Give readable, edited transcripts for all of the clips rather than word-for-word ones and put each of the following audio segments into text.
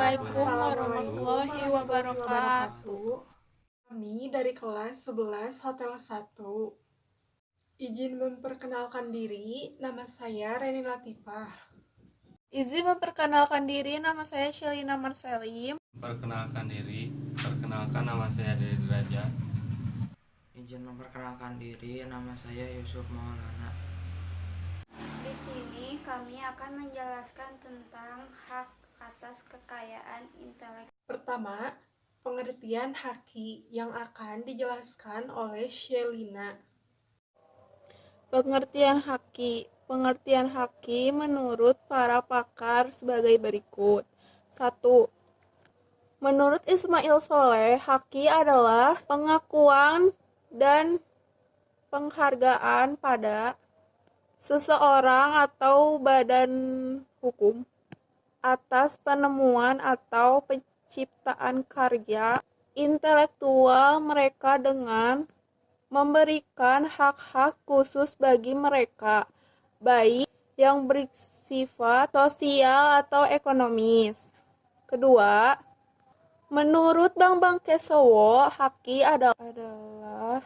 Assalamualaikum warahmatullahi wabarakatuh. Kami dari kelas 11 Hotel 1. Izin memperkenalkan diri, nama saya Reni Latifah. Izin memperkenalkan diri, nama saya Shelina Marselim. Perkenalkan nama saya Dede Derajat. Izin memperkenalkan diri, nama saya Yusuf Maulana. Di sini kami akan menjelaskan tentang hak atas kekayaan intelektual. Pertama, pengertian haki yang akan dijelaskan oleh Shelina. Pengertian haki menurut para pakar sebagai berikut. 1. Menurut Ismail Soleh, haki adalah pengakuan dan penghargaan pada seseorang atau badan hukum atas penemuan atau penciptaan karya intelektual mereka dengan memberikan hak-hak khusus bagi mereka, baik yang bersifat sosial atau ekonomis. Kedua, menurut Bambang Kesowo, haki adalah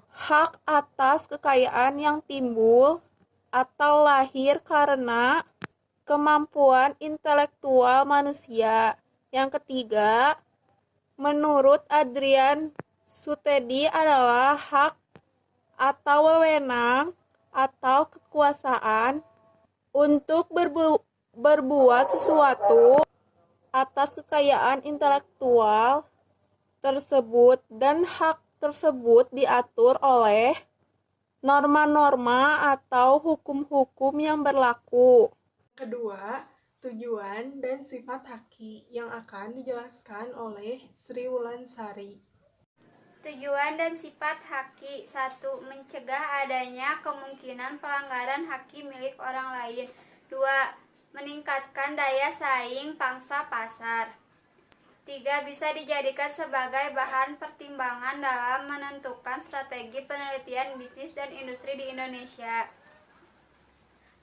hak atas kekayaan yang timbul atau lahir karena kemampuan intelektual manusia. Yang ketiga, menurut Adrian Sutedi adalah hak atau wewenang atau kekuasaan untuk berbuat sesuatu atas kekayaan intelektual tersebut, dan hak tersebut diatur oleh norma-norma atau hukum-hukum yang berlaku. Kedua, tujuan dan sifat haki yang akan dijelaskan oleh Sri Wulansari. Tujuan dan sifat haki. 1. Mencegah adanya kemungkinan pelanggaran haki milik orang lain. 2. Meningkatkan daya saing pangsa pasar. 3. Bisa dijadikan sebagai bahan pertimbangan dalam menentukan strategi penelitian bisnis dan industri di Indonesia.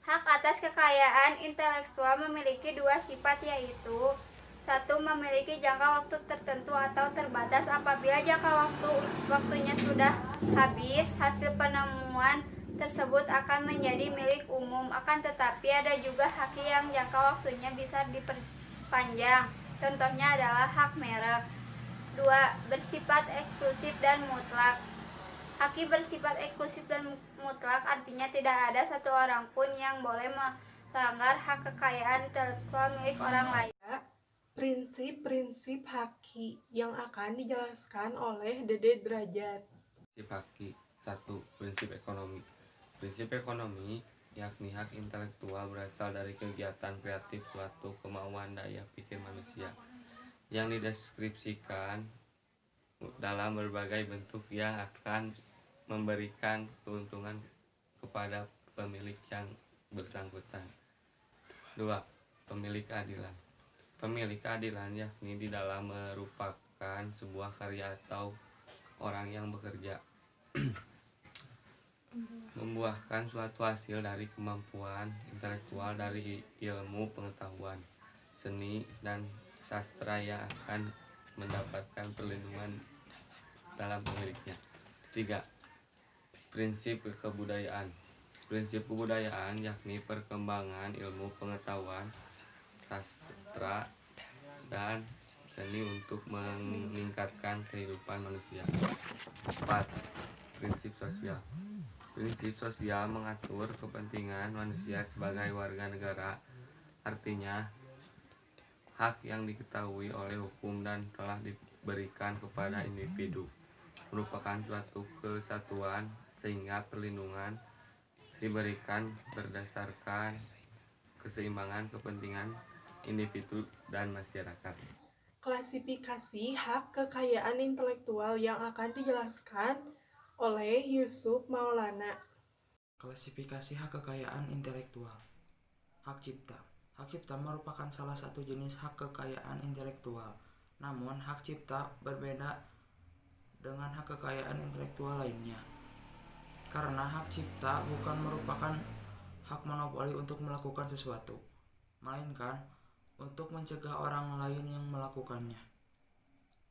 Hak atas kekayaan intelektual memiliki dua sifat, yaitu 1. Memiliki jangka waktu tertentu atau terbatas. Apabila jangka waktunya sudah habis, hasil penemuan tersebut akan menjadi milik umum. Akan tetapi ada juga haki yang jangka waktunya bisa diperpanjang. Contohnya adalah hak merek. 2. Bersifat eksklusif dan mutlak. Haki bersifat eksklusif dan mutlak artinya tidak ada satu orang pun yang boleh melanggar hak kekayaan intelektual milik orang lain. Prinsip-prinsip haki yang akan dijelaskan oleh Dede Derajat. Prinsip haki. 1. Prinsip ekonomi. Prinsip ekonomi yakni hak intelektual berasal dari kegiatan kreatif suatu kemauan daya pikir manusia yang dideskripsikan dalam berbagai bentuk yang akan memberikan keuntungan kepada pemilik yang bersangkutan. 2. Pemilik keadilan. Pemilik keadilan yakni di dalam merupakan sebuah karya atau orang yang bekerja membuahkan suatu hasil dari kemampuan intelektual dari ilmu pengetahuan, seni, dan sastra yang akan mendapatkan perlindungan dalam pemiliknya. 3. Prinsip kebudayaan. Prinsip kebudayaan yakni perkembangan ilmu pengetahuan, sastra, dan seni untuk meningkatkan kehidupan manusia. 4. Prinsip sosial. Prinsip sosial mengatur kepentingan manusia sebagai warga negara, artinya hak yang diketahui oleh hukum dan telah diberikan kepada individu merupakan suatu kesatuan sehingga perlindungan diberikan berdasarkan keseimbangan kepentingan individu dan masyarakat. Klasifikasi hak kekayaan intelektual yang akan dijelaskan oleh Yusuf Maulana. Klasifikasi hak kekayaan intelektual. Hak cipta. Hak cipta merupakan salah satu jenis hak kekayaan intelektual. Namun, hak cipta berbeda dengan hak kekayaan intelektual lainnya. Karena hak cipta bukan merupakan hak monopoli untuk melakukan sesuatu, melainkan untuk mencegah orang lain yang melakukannya.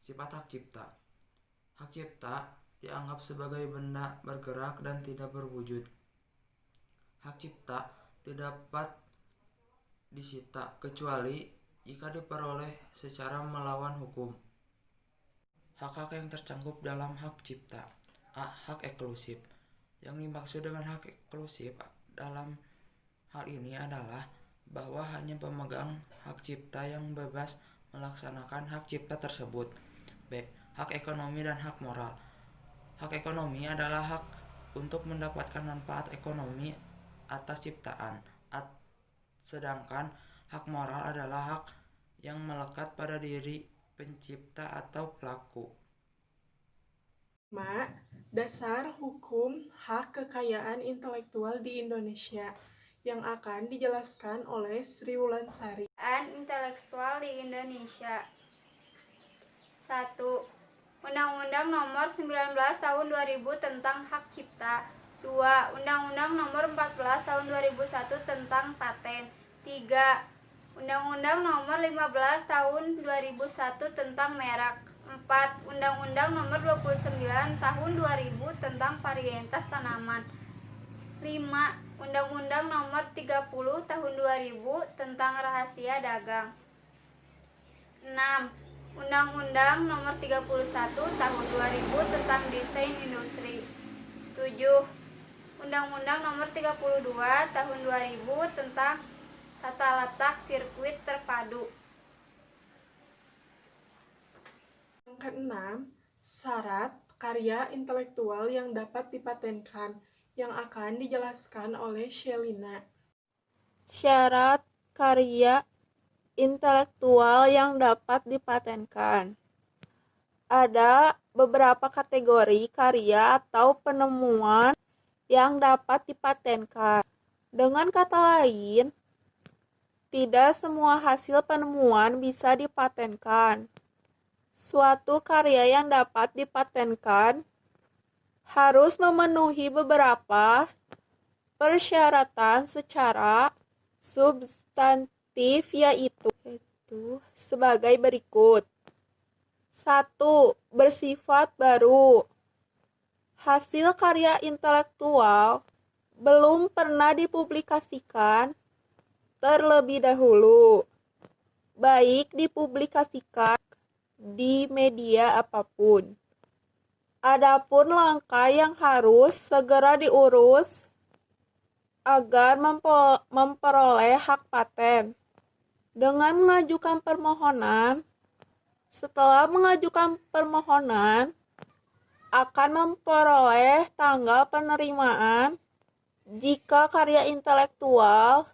Sifat hak cipta. Hak cipta dianggap sebagai benda bergerak dan tidak berwujud. Hak cipta tidak dapat disita kecuali jika diperoleh secara melawan hukum. Hak-hak yang tercangkup dalam hak cipta. A. Hak eksklusif. Yang dimaksud dengan hak eksklusif dalam hal ini adalah bahwa hanya pemegang hak cipta yang bebas melaksanakan hak cipta tersebut. B. Hak ekonomi dan hak moral. Hak ekonomi adalah hak untuk mendapatkan manfaat ekonomi atas ciptaan, sedangkan hak moral adalah hak yang melekat pada diri pencipta atau pelaku. 5. Dasar hukum hak kekayaan intelektual di Indonesia yang akan dijelaskan oleh Sri Wulansari. Intelektual di Indonesia. 1. Undang-Undang Nomor 19 Tahun 2000 tentang Hak Cipta. 2. Undang-Undang Nomor 14 Tahun 2001 tentang Paten. 3. Undang-Undang Nomor 15 Tahun 2001 tentang Merek. 4. Undang-Undang Nomor 29 Tahun 2000 tentang Varietas Tanaman. 5. Undang-Undang Nomor 30 Tahun 2000 tentang Rahasia Dagang. 6. Undang-Undang Nomor 31 Tahun 2000 tentang Desain Industri. 7. Undang-Undang Nomor 32 Tahun 2000 tentang Tata Letak Sirkuit Terpadu. Yang keenam, syarat karya intelektual yang dapat dipatenkan yang akan dijelaskan oleh Shelina. Syarat karya intelektual yang dapat dipatenkan. Ada beberapa kategori karya atau penemuan yang dapat dipatenkan. Dengan kata lain, tidak semua hasil penemuan bisa dipatenkan. Suatu karya yang dapat dipatenkan harus memenuhi beberapa persyaratan secara substantif yaitu sebagai berikut. 1. Bersifat baru. Hasil karya intelektual belum pernah dipublikasikan terlebih dahulu, baik dipublikasikan di media apapun. Adapun langkah yang harus segera diurus agar memperoleh hak paten dengan mengajukan permohonan. Setelah mengajukan permohonan, akan memperoleh tanggal penerimaan jika karya intelektual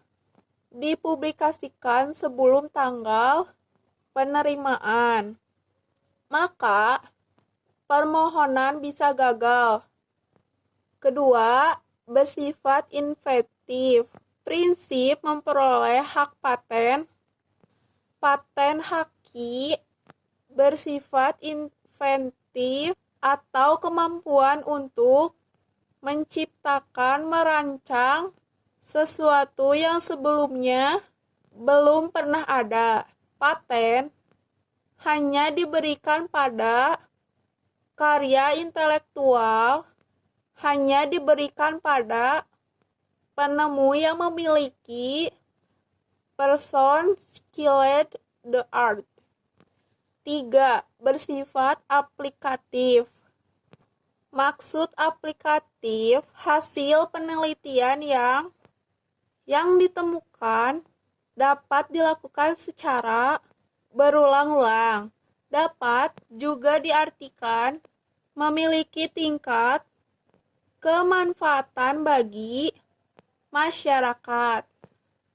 dipublikasikan sebelum tanggal penerimaan. Maka, permohonan bisa gagal. Kedua, bersifat inventif. Prinsip memperoleh hak paten. Paten haki bersifat inventif atau kemampuan untuk menciptakan, merancang sesuatu yang sebelumnya belum pernah ada. Paten hanya diberikan pada karya intelektual, hanya diberikan pada penemu yang memiliki person skilled the art. 3. Bersifat aplikatif. Maksud aplikatif, hasil penelitian yang ditemukan dapat dilakukan secara berulang-ulang. Dapat juga diartikan memiliki tingkat kemanfaatan bagi masyarakat.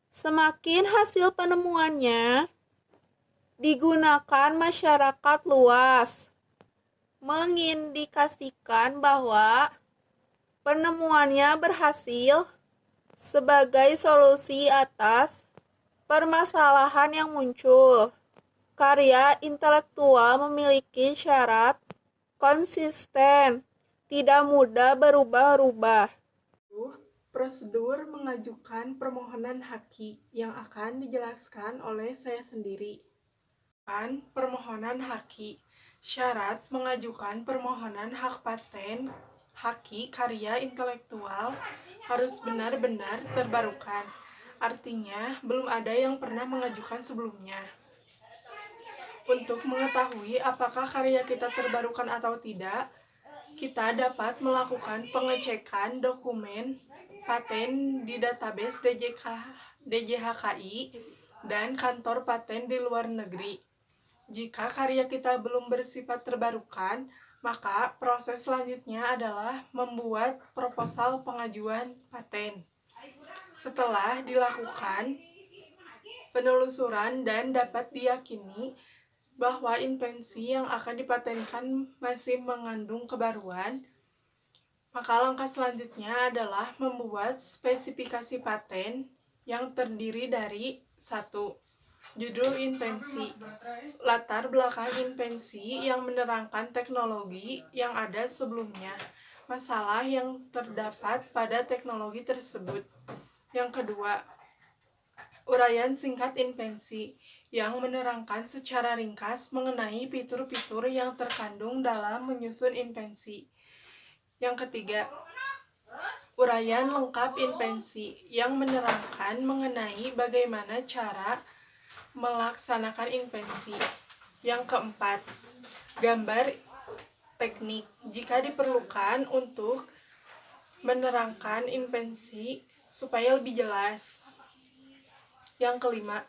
Semakin hasil penemuannya digunakan masyarakat luas, mengindikasikan bahwa penemuannya berhasil sebagai solusi atas permasalahan yang muncul. Karya intelektual memiliki syarat konsisten, tidak mudah berubah-ubah. Prosedur mengajukan permohonan haki yang akan dijelaskan oleh saya sendiri. Permohonan haki. Syarat mengajukan permohonan hak paten haki karya intelektual harus benar-benar terbarukan. Artinya, belum ada yang pernah mengajukan sebelumnya. Untuk mengetahui apakah karya kita terbarukan atau tidak, kita dapat melakukan pengecekan dokumen paten di database DJHKI dan kantor paten di luar negeri. Jika karya kita belum bersifat terbarukan, maka proses selanjutnya adalah membuat proposal pengajuan paten. Setelah dilakukan penelusuran dan dapat diyakini bahwa invensi yang akan dipatenkan masih mengandung kebaruan, maka langkah selanjutnya adalah membuat spesifikasi paten yang terdiri dari 1. Judul invensi, latar belakang invensi yang menerangkan teknologi yang ada sebelumnya, masalah yang terdapat pada teknologi tersebut. Yang kedua, uraian singkat invensi yang menerangkan secara ringkas mengenai fitur-fitur yang terkandung dalam menyusun invensi. Yang ketiga, uraian lengkap invensi yang menerangkan mengenai bagaimana cara melaksanakan invensi. Yang keempat, gambar teknik jika diperlukan untuk menerangkan invensi supaya lebih jelas. Yang kelima,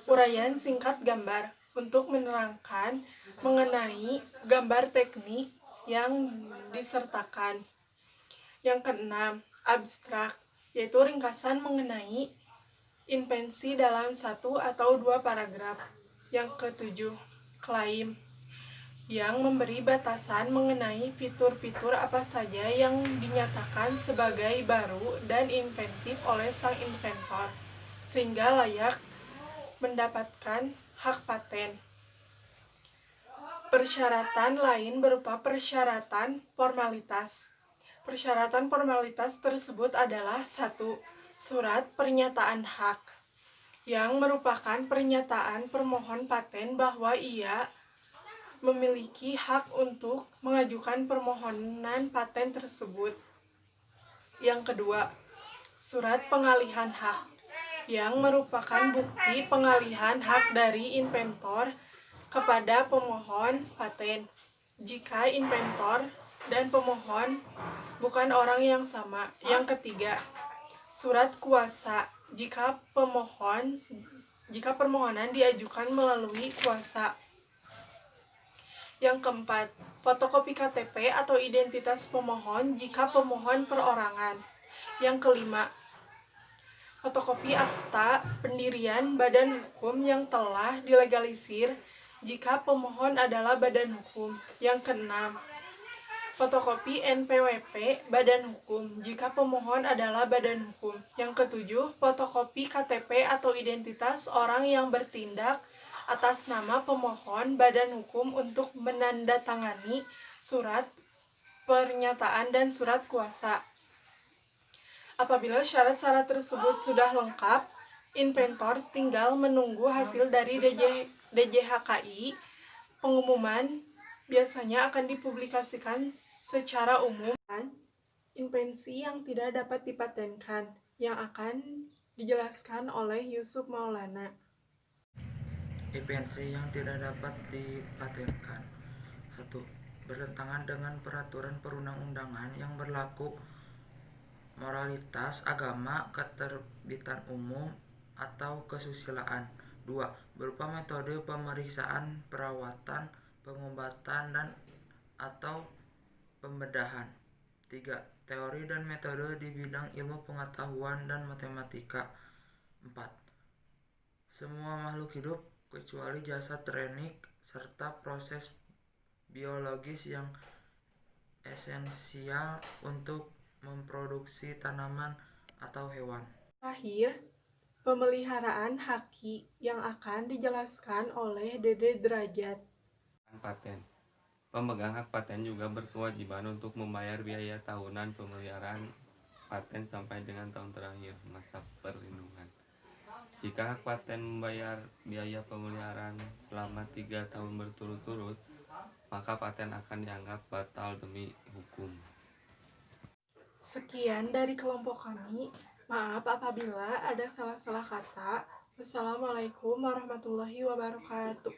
uraian singkat gambar untuk menerangkan mengenai gambar teknik yang disertakan. Yang keenam, abstrak, yaitu ringkasan mengenai invensi dalam 1 atau 2 paragraf. Yang ketujuh, klaim yang memberi batasan mengenai fitur-fitur apa saja yang dinyatakan sebagai baru dan inventif oleh sang inventor, sehingga layak mendapatkan hak paten. Persyaratan lain berupa persyaratan formalitas. Persyaratan formalitas tersebut adalah 1. Surat pernyataan hak, yang merupakan pernyataan permohon paten bahwa ia memiliki hak untuk mengajukan permohonan paten tersebut. Yang kedua, surat pengalihan hak, yang merupakan bukti pengalihan hak dari inventor kepada pemohon paten. Jika inventor dan pemohon bukan orang yang sama. Yang ketiga, surat kuasa jika permohonan diajukan melalui kuasa. Yang keempat, fotokopi KTP atau identitas pemohon jika pemohon perorangan. Yang kelima, fotokopi akta pendirian badan hukum yang telah dilegalisir jika pemohon adalah badan hukum. Yang keenam, fotokopi NPWP badan hukum jika pemohon adalah badan hukum. Yang ketujuh, fotokopi KTP atau identitas orang yang bertindak atas nama pemohon badan hukum untuk menandatangani surat pernyataan dan surat kuasa. Apabila syarat-syarat tersebut sudah lengkap, inventor tinggal menunggu hasil dari DJHKI. Pengumuman biasanya akan dipublikasikan secara umum. Invensi yang tidak dapat dipatenkan yang akan dijelaskan oleh Yusuf Maulana. Invensi yang tidak dapat dipatenkan. 1. Bertentangan dengan peraturan perundang-undangan yang berlaku, moralitas agama, ketertiban umum, atau kesusilaan. 2. Berupa metode pemeriksaan, perawatan, pengobatan, dan atau pembedahan. 3. Teori dan metode di bidang ilmu pengetahuan dan matematika. 4. Semua makhluk hidup kecuali jasad renik serta proses biologis yang esensial untuk memproduksi tanaman atau hewan. Terakhir, pemeliharaan haki yang akan dijelaskan oleh Dede Derajat. Paten. Pemegang hak paten juga berkewajiban untuk membayar biaya tahunan pemeliharaan paten sampai dengan tahun terakhir masa perlindungan. Jika hak paten membayar biaya pemeliharaan selama 3 tahun berturut-turut, maka paten akan dianggap batal demi hukum. Sekian dari kelompok kami. Maaf apabila ada salah-salah kata. Wassalamualaikum warahmatullahi wabarakatuh.